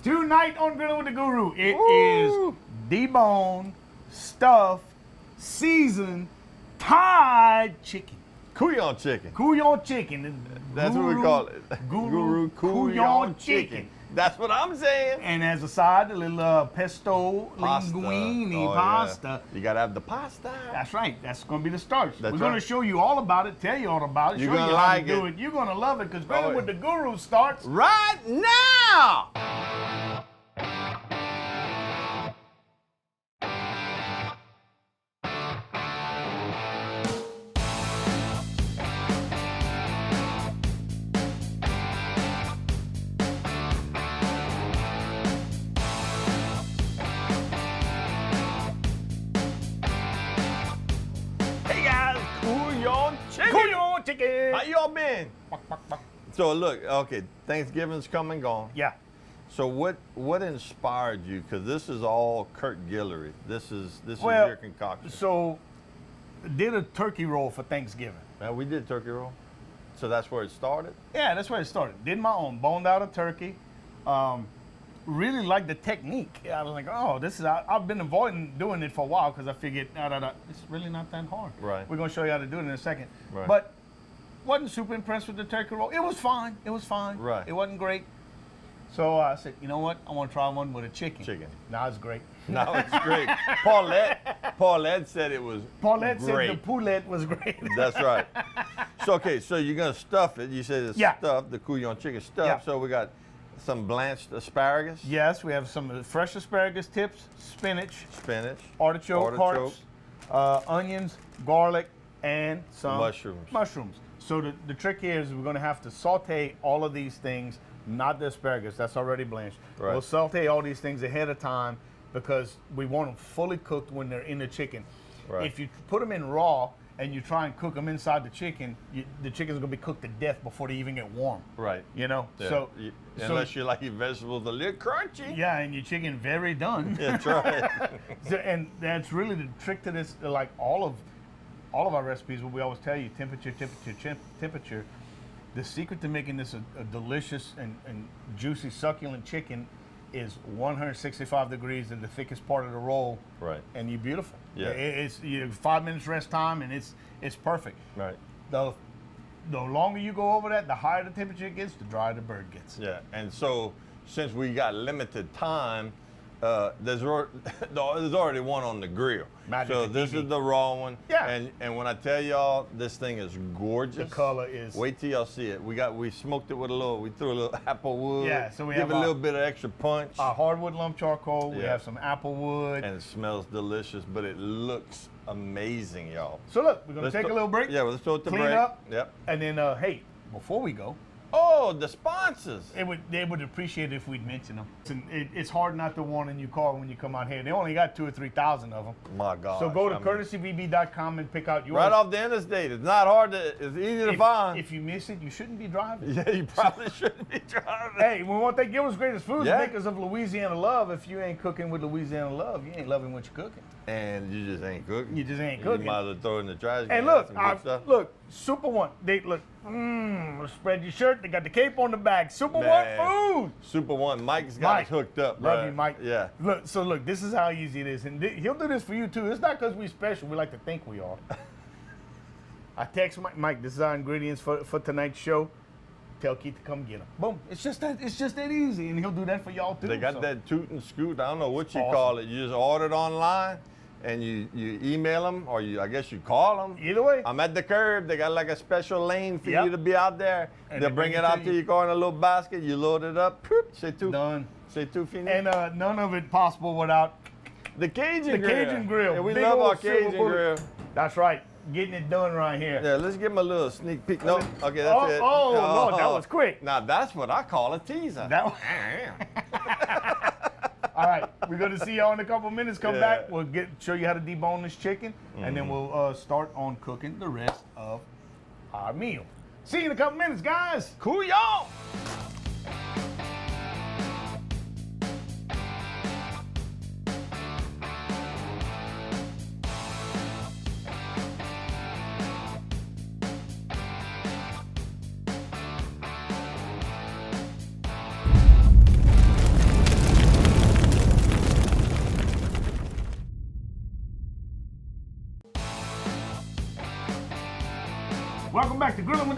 Tonight on Grillin with the Guru, it is deboned, stuffed, seasoned, Thai chicken. Couillon chicken. Couillon chicken. That's what we call it. Guru Couillon chicken. That's what I'm saying. And as a side, a little pesto linguine pasta. Yeah. You gotta have the pasta. That's right. That's gonna be the starch. That's We're gonna show you all about it, tell you all about it, You're show gonna you how like to do it. it. You're gonna love it because Grillin with the Guru starts right now. Hey guys, Couillon chicken. Couillon chicken. How y'all been? So look, okay, Thanksgiving's come and gone. Yeah. So what inspired you? Because this is all Kurt Guillory. This is Well, your concoction. So, did a turkey roll for Thanksgiving. Now, we did turkey roll. So that's where it started? Yeah, that's where it started. Did my own, boned out a turkey. Really liked the technique. I was like, oh, this is, I've been avoiding doing it for a while because I figured, it's really not that hard. Right. We're going to show you how to do it in a second. Right. But wasn't super impressed with the turkey roll. It was fine. It was fine. Right. It wasn't great. So I said, you know what? I want to try one with a chicken. Now it's great. Now it's great. Paulette said it was Paulette great. said the poulet was great. That's right. So, okay, so you're going to stuff it. You said it's stuffed, the Couillon chicken stuffed. Yeah. So we got some blanched asparagus. Yes, we have some fresh asparagus tips, spinach, Artichoke. hearts, onions, garlic, and some Mushrooms. So the trick here is we're going to have to saute all of these things, not the asparagus, that's already blanched. Right. We'll saute all these things ahead of time because we want them fully cooked when they're in the chicken. Right. If you put them in raw and you try and cook them inside the chicken, the chicken's going to be cooked to death before they even get warm. Right. You know? Yeah. Unless you like your vegetables a little crunchy. Yeah, and your chicken very done. Yeah, that's right. And that's really the trick to this. Like all of our recipes, what we always tell you: temperature. The secret to making this a delicious and juicy, succulent chicken is 165 degrees in the thickest part of the roll. Right. And you're beautiful. Yeah. It's 5 minutes rest time, and it's perfect. Right. The longer you go over that, the higher the temperature it gets, the drier the bird gets. Yeah, and so since we got limited time, there's already one on the grill. So this is the raw one. Yeah. And when I tell y'all, this thing is gorgeous. The color is. Wait till y'all see it. We smoked it with we threw a little apple wood. Yeah, so we give have it a little bit of extra punch. Our hardwood lump charcoal. We Yeah. have some apple wood. And it smells delicious, but it looks amazing, y'all. So look, we're gonna take a little break. Yeah, let's throw it to clean break. up. Yep. And then, hey, before we go, Oh, the sponsors. they would appreciate it if we'd mention them. It's hard not to want a new car when you come out here. They only got 2,000 or 3,000 of them. My God. So go to courtesyvb.com and pick out yours. Right off the interstate. It's not hard it's easy to find. If you miss it, you shouldn't be driving. Yeah, you probably shouldn't be driving. Hey, we want to give us greatest foods, Yeah. makers of Louisiana love. If you ain't cooking with Louisiana love, you ain't loving what you're cooking. And you just ain't cooking. You just ain't You cooking. might as well throw it in the trash can. And look, Some good stuff. look, Super One. They look, spread your shirt. They got the cape on the back. Super Man. One food. Super One. Mike's got Mike, us hooked up, Love bruh. you, Mike. Yeah. Look, this is how easy it is. And he'll do this for you, too. It's not because we're special. We like to think we are. I text Mike, this is our ingredients for tonight's show. Tell Keith to come get them. Boom. It's just that easy. And he'll do that for y'all, too. They got that toot and scoot. I don't know what you Awesome. call it. You just order it online and you email them or I guess you call them. Either way. I'm at the curb. They got like a special lane for Yep. you to be out there. And They'll they bring bring it it out to to you. your car in a little basket. You load it up. C'est tout. Done. C'est tout fini. And none of it possible without the Cajun Grill. Cajun Grill. Yeah, we Big love old our silver Cajun bullet. Grill. That's right. Getting it done right here. Yeah, let's give them a little sneak peek. No, okay, that's it. Oh, Lord, that was quick. Now that's what I call a teaser. All right, we're going to see y'all in a couple minutes. Come Yeah. back. We'll show you how to debone this chicken, and then we'll start on cooking the rest of our meal. See you in a couple minutes, guys. Cool, y'all.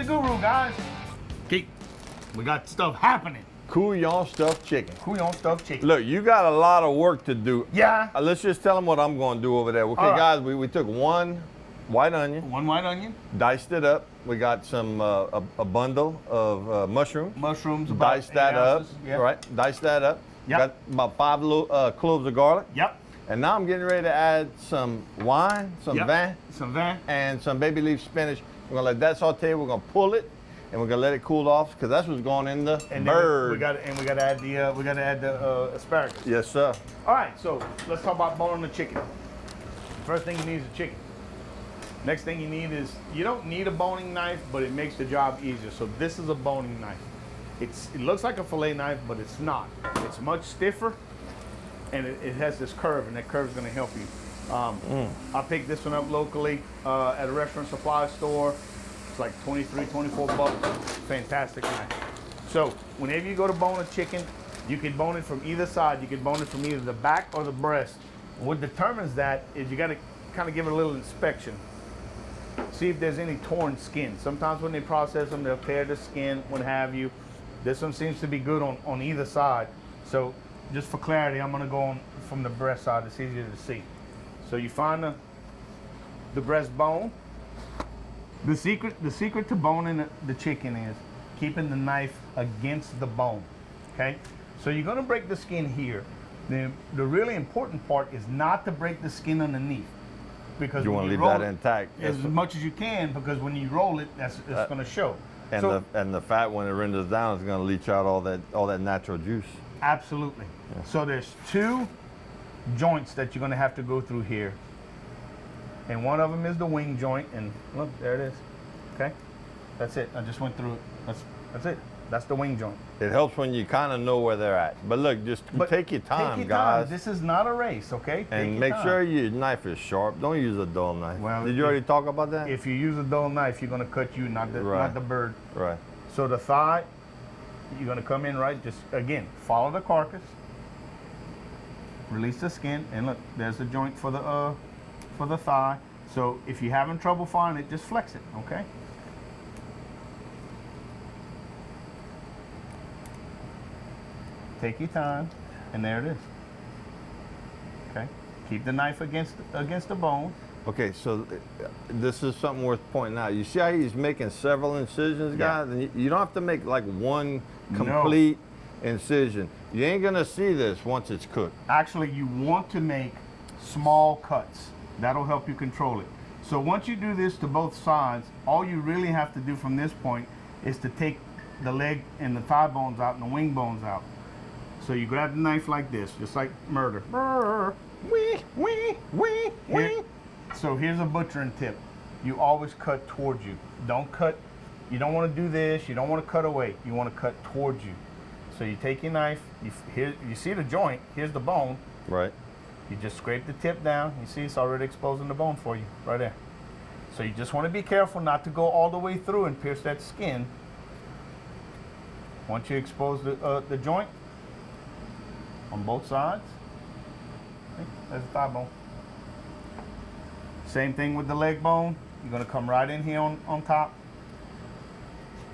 the guru, guys. Okay, we got stuff happening. Couillon stuffed chicken. Couillon stuffed chicken. Look, you got a lot of work to do. Yeah. Let's just tell them what I'm going to do over there. Okay, right. guys, we took 1 white onion. 1 white onion. Diced it up. We got some a bundle of mushrooms. Mushrooms. About Diced that up. Yeah. Right. Diced that up. Yep. Got about 5 little, cloves of garlic. Yep. And now I'm getting ready to add some wine, some vin, and some baby leaf spinach. We're gonna let that saute. We're gonna pull it, and we're gonna let it cool off because that's what's going in the bird. We got to add the asparagus. Yes, sir. All right, so let's talk about boning the chicken. First thing you need is a chicken. Next thing you need is, you don't need a boning knife, but it makes the job easier. So this is a boning knife. It looks like a fillet knife, but it's not. It's much stiffer, and it has this curve, and that curve is going to help you. I picked this one up locally at a restaurant supply store. It's like 23, 24 bucks. Fantastic knife. So whenever you go to bone a chicken, you can bone it from either side. You can bone it from either the back or the breast. What determines that is you got to kind of give it a little inspection. See if there's any torn skin. Sometimes when they process them, they'll tear the skin, what have you. This one seems to be good on either side. So just for clarity, I'm gonna go on from the breast side. It's easier to see. So you find the breastbone. The secret to boning the chicken is keeping the knife against the bone. Okay? So you're gonna break the skin here. The really important part is not to break the skin underneath. Because you want to leave that intact as much as you can, because when you roll it, it's going to show. And the fat, when it renders down, is going to leach out all that natural juice. Absolutely. Yeah. So there's 2 joints that you're going to have to go through here, and one of them is the wing joint. And look, there it is. Okay, that's it. I just went through it. That's it. That's the wing joint. It helps when you kind of know where they're at. But look, take your time, guys. This is not a race, okay? And make sure your knife is sharp. Don't use a dull knife. Well, did you already talk about that? If you use a dull knife, you're going to cut you, not the bird. Right. So the thigh, you're going to come in right. Just again, follow the carcass. Release the skin, and look, there's the joint for the thigh. So if you're having trouble finding it, just flex it, okay? Take your time, and there it is. Okay, keep the knife against the bone. Okay, so this is something worth pointing out. You see how he's making several incisions, guys? And you don't have to make like one complete incision. You ain't gonna see this once it's cooked. Actually, you want to make small cuts. That'll help you control it. So once you do this to both sides, all you really have to do from this point is to take the leg and the thigh bones out and the wing bones out. So you grab the knife like this, just like murder. So here's a butchering tip. You always cut towards you. Don't cut, you don't want to do this, you don't want to cut away. You want to cut towards you. So you take your knife, you see the joint, here's the bone. Right. You just scrape the tip down. You see it's already exposing the bone for you, right there. So you just want to be careful not to go all the way through and pierce that skin. Once you expose the joint, on both sides. There's the thigh bone. Same thing with the leg bone. You're going to come right in here on top.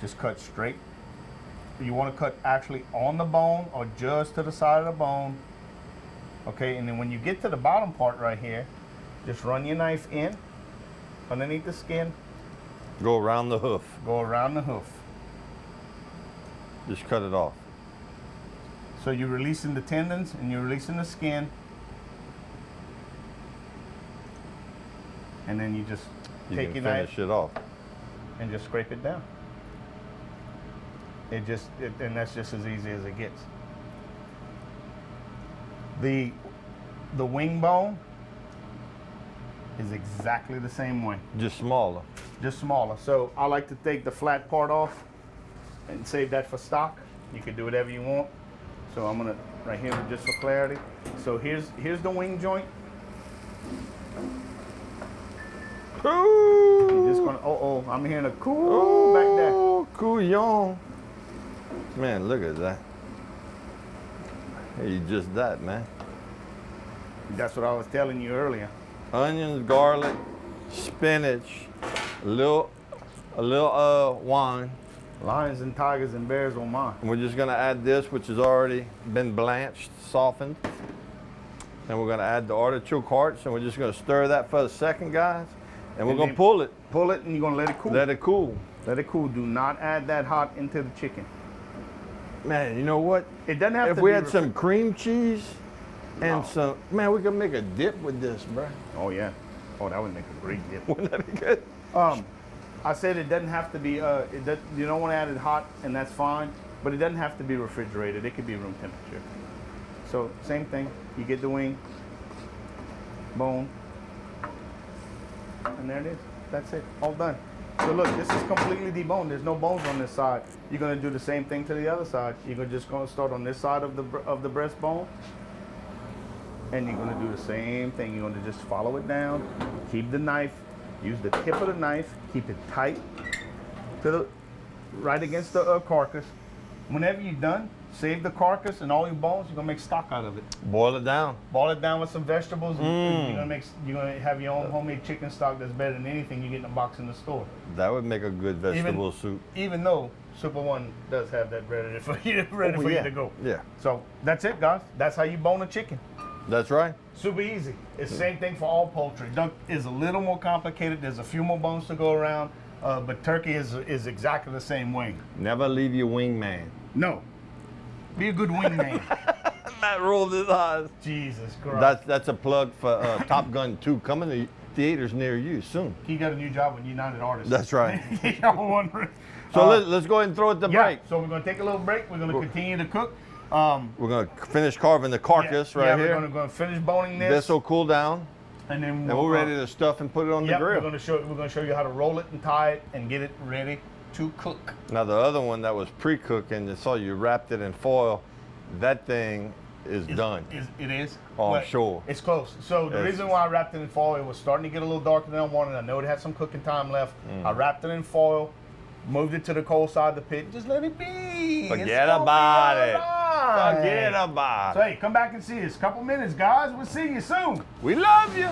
Just cut straight. You want to cut actually on the bone or just to the side of the bone. Okay, and then when you get to the bottom part right here, just run your knife in underneath the skin. Go around the hoof. Go around the hoof. Just cut it off. So you're releasing the tendons and you're releasing the skin. And then you just take your knife, finish it off, and just scrape it down. And that's just as easy as it gets. The wing bone is exactly the same way. Just smaller. Just smaller. So I like to take the flat part off and save that for stock. You can do whatever you want. So I'm gonna right here just for clarity. So here's the wing joint. You're just gonna I'm hearing a cool back there. Couillon. Man, look at that. Hey, just that, man. That's what I was telling you earlier. Onions, garlic, spinach, a little a little wine. Lions and tigers and bears on mine. And we're just gonna add this, which has already been blanched, softened. And we're gonna add the artichoke hearts, and we're just gonna stir that for a second, guys. And we're gonna pull it. Pull it, and you're gonna let it cool. Let it cool. Let it cool. Do not add that hot into the chicken. Man, you know what? It doesn't have to be. If we had some cream cheese and some, man, we could make a dip with this, bro. Oh yeah. Oh, that would make a great dip. Wouldn't that be good? I said it doesn't have to be. You don't want to add it hot, and that's fine. But it doesn't have to be refrigerated. It could be room temperature. So same thing. You get the wing, bone, and there it is. That's it. All done. So look, this is completely deboned. There's no bones on this side. You're gonna do the same thing to the other side. You're just gonna start on this side of the breastbone, and you're gonna do the same thing. You're gonna just follow it down. Keep the knife. Use the tip of the knife. Keep it tight to the right against the carcass. Whenever you're done, save the carcass and all your bones. You're gonna make stock out of it. Boil it down. Boil it down with some vegetables. And you're gonna have your own homemade chicken stock that's better than anything you get in a box in the store. That would make a good vegetable soup. Even though Super One does have that ready for you, you to go. Yeah. So that's it, guys. That's how you bone a chicken. That's right. Super easy. It's the same thing for all poultry. Duck is a little more complicated. There's a few more bones to go around, but turkey is exactly the same way. Never leave your wingman. No. Be a good wingman. Matt rolled his eyes. Jesus Christ. That's a plug for Top Gun 2 coming to theaters near you soon. He got a new job with United Artists. That's right. Y'all wondering. So let's go ahead and throw it the break. So we're going to take a little break. We're going to continue to cook. We're going to finish carving the carcass right here. We're going to finish boning this. This will cool down. And then we're ready to stuff and put it on the grill. We're going to show you how to roll it and tie it and get it ready to cook. Now the other one that was pre-cooking, I saw you wrapped it in foil. That thing is done. It is? Oh, I'm sure. It's close. So the reason why I wrapped it in foil, it was starting to get a little darker than I wanted. I know it had some cooking time left. I wrapped it in foil, moved it to the cold side of the pit. Just let it be. Forget about it. Forget about it. So hey, come back and see us. Couple minutes, guys. We'll see you soon. We love you.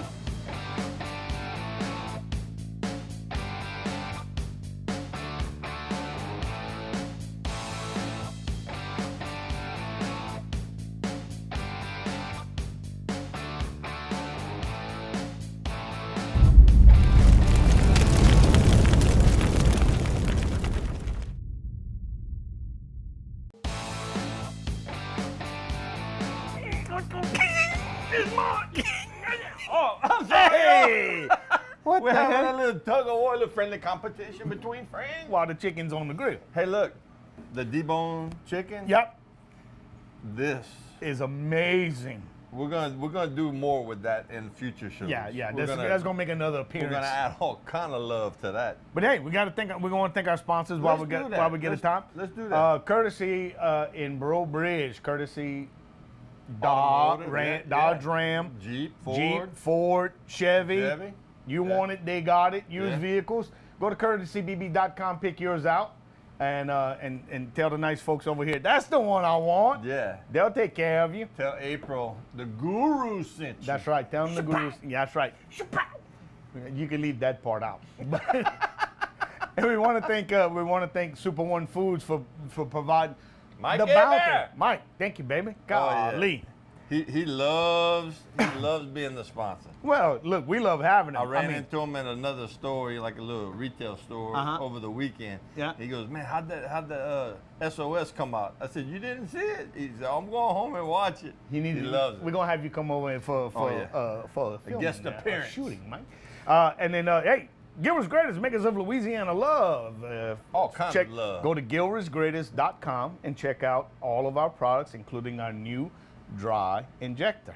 Oh, I'm sorry. Hey. What We're the having heck? a little tug of war, a little friendly competition between friends. While the chicken's on the grill. Hey, look, the deboned chicken. Yep. This is amazing. We're gonna do more with that in future shows. Yeah. That's gonna make another appearance. We're gonna add all kind of love to that. But hey, we're gonna thank our sponsors while we get a top. Let's do that. Courtesy in Bro Bridge, courtesy Dodge Ram, Jeep, Ford, Chevy. You Yeah. want it, they got it. Used Yeah. vehicles. Go to courtesybb.com, pick yours out, and tell the nice folks over here, that's the one I want. Yeah. They'll take care of you. Tell April the guru sent you. That's right. Tell them the gurus. Yeah, that's right. You can leave that part out. And we want to thank Super One Foods for providing Mike the Bear. bounty. Mike, thank you, baby. Golly. He loves being the sponsor. Well, look, we love having him. I ran into him in another store, like a little retail store, over the weekend. Yeah. He goes, man, how'd the SOS come out? I said, you didn't see it? He said, I'm going home and watch it. He loves it. We're gonna have you come over for a guest appearance, shooting, Mike. And then hey, Gilra's Greatest, makers of Louisiana love. All kinds of love. Go to GilrasGreatest.com and check out all of our products, including our new dry injector.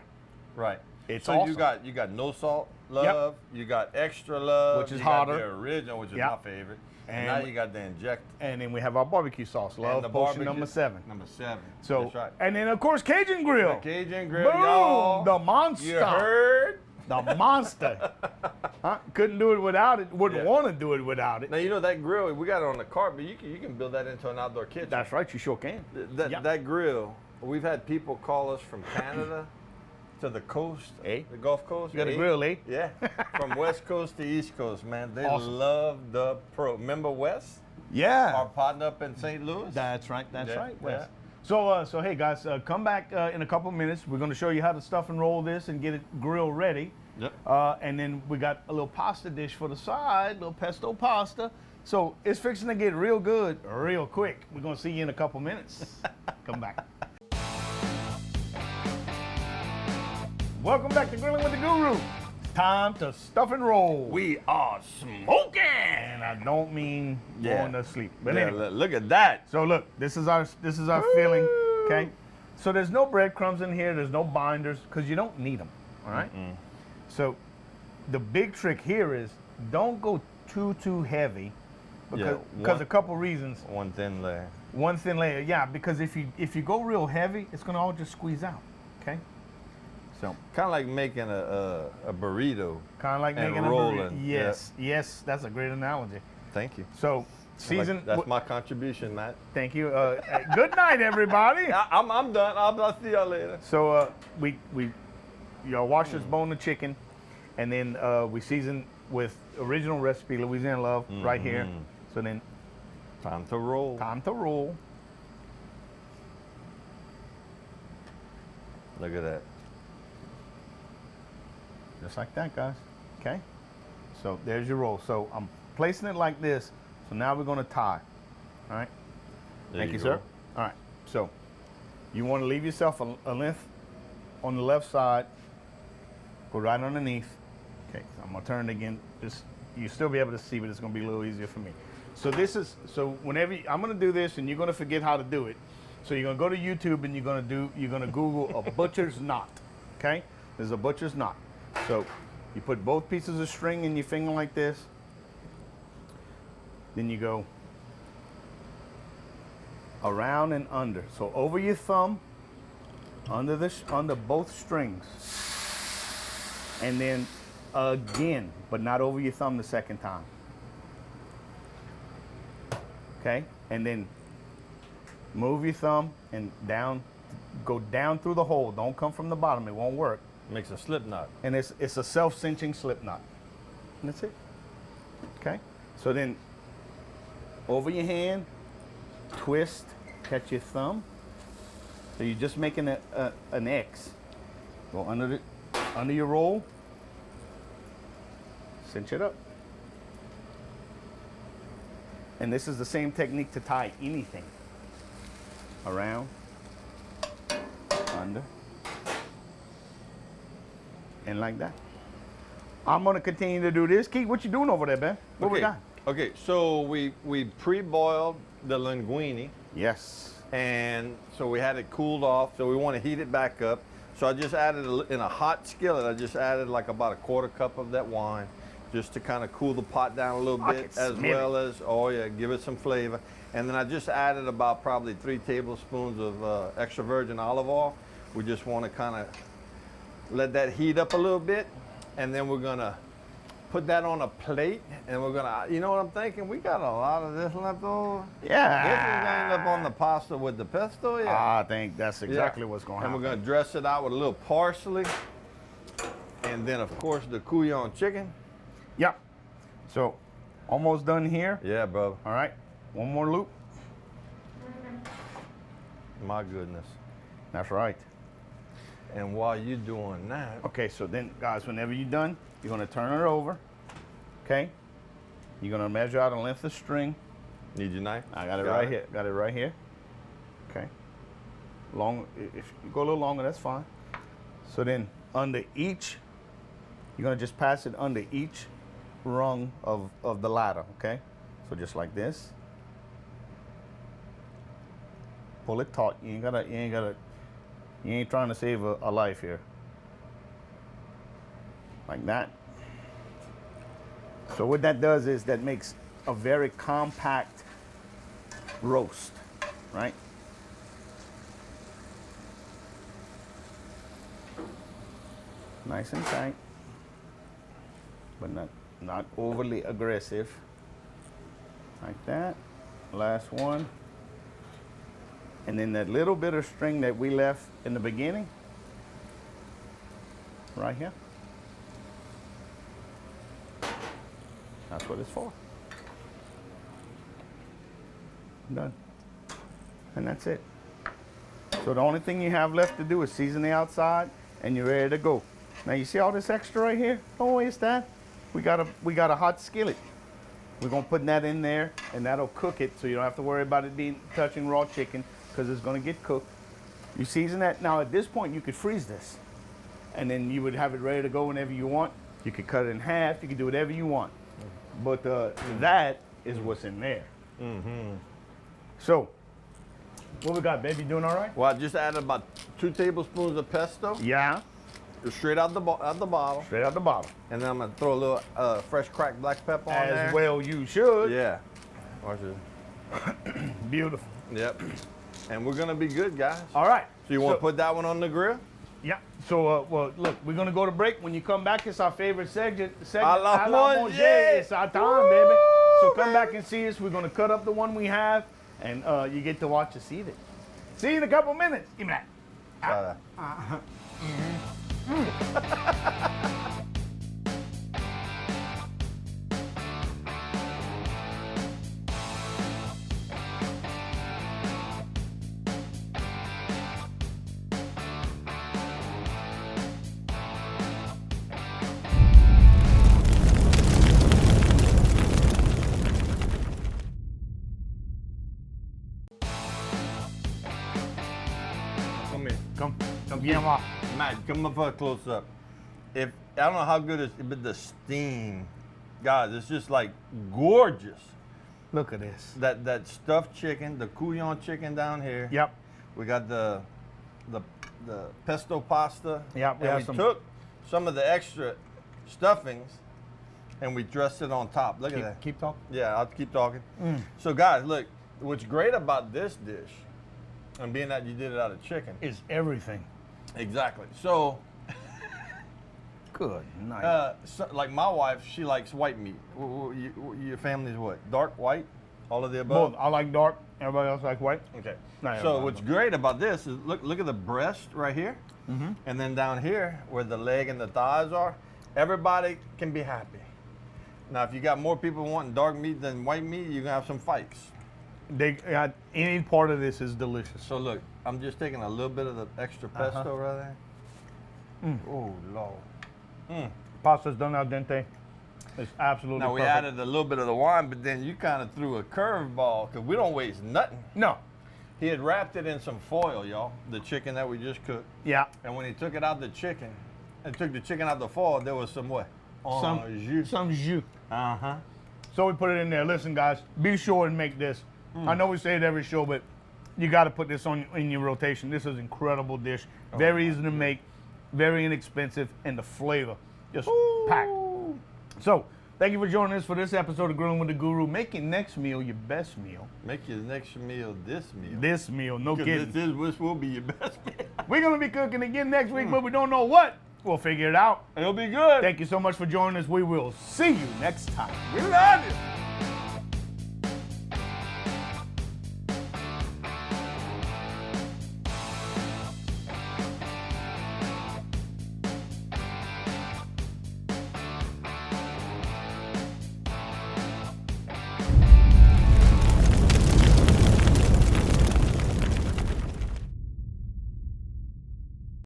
Right. It's so awesome. you got no salt love, you got extra love, which is you hotter. got the original, which is my favorite. And now you got the injector. And then we have our barbecue sauce, Love Potion number 7. Number 7. So, that's right. And then of course Cajun Grill. The Cajun Grill, Boom! y'all. The monster. You heard? The monster. Couldn't do it without it. Wouldn't want to do it without it. Now, you know that grill, we got it on the cart, but you can build that into an outdoor kitchen. That's right, you sure can. That grill, we've had people call us from Canada to the coast, Eh? the Gulf Coast. You got a grill, eh? Yeah, from West Coast to East Coast, man. They Awesome. love the pro. Remember Wes, Yeah. our partner up in St. Louis? That's right. That's Yeah, right, Wes. yeah. So hey guys, come back in a couple minutes. We're going to show you how to stuff and roll this and get it grill ready. Yep. And then we got a little pasta dish for the side, little pesto pasta. So it's fixing to get real good, real quick. We're going to see you in a couple minutes. Come back. Welcome back to Grilling with the Guru. Time to stuff and roll. We are smoking. And I don't mean going to sleep. But Yeah, anyway. look at that. So look, this is our filling, okay? So there's no breadcrumbs in here. There's no binders because you don't need them. All right. So the big trick here is don't go too heavy because a couple reasons. One thin layer. One thin layer, yeah. Because if you go real heavy, it's gonna all just squeeze out. Okay. So Kind of like making a burrito. kind of like And making a rolling, burrito. Yes, yes, that's a great analogy. Thank you. So season. That's my contribution, Matt. Thank you. Good night, everybody. I'm done. I'll see y'all later. So we wash this bone of chicken, and then we season with original recipe Louisiana Love right here. So then Time to roll. time to roll. Look at that. Just like that, guys. Okay. So there's your roll. So I'm placing it like this. So now we're gonna tie. All right. There Thank you, go. sir. All right. So you want to leave yourself a length on the left side. Go right underneath. Okay. So I'm gonna turn it again. Just you still be able to see, but it's gonna be a little easier for me. So whenever I'm gonna do this, and you're gonna forget how to do it. So you're gonna go to YouTube and you're gonna Google a butcher's knot. Okay. There's a butcher's knot. So you put both pieces of string in your finger like this. Then you go around and under. So over your thumb, under both strings. And then again, but not over your thumb the second time. Okay? And then move your thumb and down, go down through the hole. Don't come from the bottom, it won't work. Makes a slip knot. And it's a self-cinching slip knot. And that's it. Okay? So then over your hand, twist, catch your thumb. So you're just making an X. Go under your roll, cinch it up. And this is the same technique to tie anything. Around, under, and like that. I'm gonna continue to do this. Keith, what you doing over there, Ben? What we got? Okay, so we pre-boiled the linguine, Yes. and so we had it cooled off. So we want to heat it back up. So I just added in a hot skillet. I just added like about a quarter cup of that wine, just to kind of cool the pot down a little I bit, can as smell well as give it some flavor. And then I just added about probably 3 tablespoons of extra virgin olive oil. We just want to kind of let that heat up a little bit, and then we're gonna put that on a plate, and we're gonna, you know what I'm thinking? We got a lot of this left over. Yeah. This is gonna end up on the pasta with the pesto, yeah. I think that's exactly what's going to And happen. we're gonna dress it out with a little parsley, and then of course the couillon chicken. Yep. So almost done here. Yeah, brother. All right. One more loop. My goodness. That's right. And while you're doing that, Okay, so then, guys, whenever you're done, you're going to turn it over. Okay? You're going to measure out a length of string. need your knife? I got it right here. Got it right here. Okay. Long. If you go a little longer, that's fine. So then, under each, you're going to just pass it under each rung of the ladder. Okay? So just like this. Pull it taut. You ain't trying to save a life here. Like that. So what that does is that makes a very compact roast, right? Nice and tight, but not overly aggressive. Like that. Last one. And then that little bit of string that we left in the beginning, right here. That's what it's for. Done. And that's it. So the only thing you have left to do is season the outside, and you're ready to go. Now you see all this extra right here? Don't waste that. We got a hot skillet. We're gonna put that in there, and that'll cook it, so you don't have to worry about it being touching raw chicken, because it's gonna get cooked. You season that. Now at this point, you could freeze this, and then you would have it ready to go whenever you want. You could cut it in half. You could do whatever you want. But that is what's in there. Mm-hmm. So, what we got, baby? Doing all right? Well, I just added about 2 tablespoons of pesto. Yeah. Straight out the bottle. Straight out the bottle. And then I'm gonna throw a little fresh cracked black pepper on there. As well you should. Yeah. Watch this. Beautiful. Yep. And we're gonna be good, guys. All right. So you want to put that one on the grill? Yeah. So, well, look, we're gonna go to break. When you come back, it's our favorite segment. À la manger. It's our time, baby. So come back and see us. We're gonna cut up the one we have, and you get to watch us eat it. See you in a couple minutes. Give me that. Come here. Come bien voir. Matt, come up for a close up. I don't know how good it's, but the steam, guys, it's just like gorgeous. Look at this. That stuffed chicken, the couillon chicken down here. Yep. We got the pesto pasta. Yep, we And have we some- took some of the extra stuffings and we dressed it on top. Look at that. Keep talking. Yeah, I'll keep talking. So guys, look, what's great about this dish, and being that you did it out of chicken. Is everything. Exactly. So, Good night. like my wife, she likes white meat. Your family's what? Dark, white? All of the above? Both. I like dark. Everybody else like white. Okay. Not So everybody, what's but- great about this is look at the breast right here, and then down here where the leg and the thighs are. Everybody can be happy. Now, if you got more people wanting dark meat than white meat, you're gonna have some fights. Any part of this is delicious. So look, I'm just taking a little bit of the extra pesto right there. Oh Lord. Pasta's done al dente. It's absolutely Now we perfect. added a little bit of the wine, but then you kind of threw a curveball because we don't waste nothing. No. He had wrapped it in some foil, y'all, the chicken that we just cooked. Yeah. And when he took it out the chicken, and took the chicken out the foil, there was some what? Some jus. Uh-huh. So we put it in there. Listen, guys, be sure and make this. I know we say it every show, but you got to put this on in your rotation. This is an incredible dish. Very easy to make, very inexpensive, and the flavor just packed. So, thank you for joining us for this episode of Grilling with the Guru. Make your next meal your best meal. Make your next meal this meal. This meal, no 'Cause kidding. this will be your best meal. We're going to be cooking again next week, but we don't know what. We'll figure it out. It'll be good. Thank you so much for joining us. We will see you next time. We love you.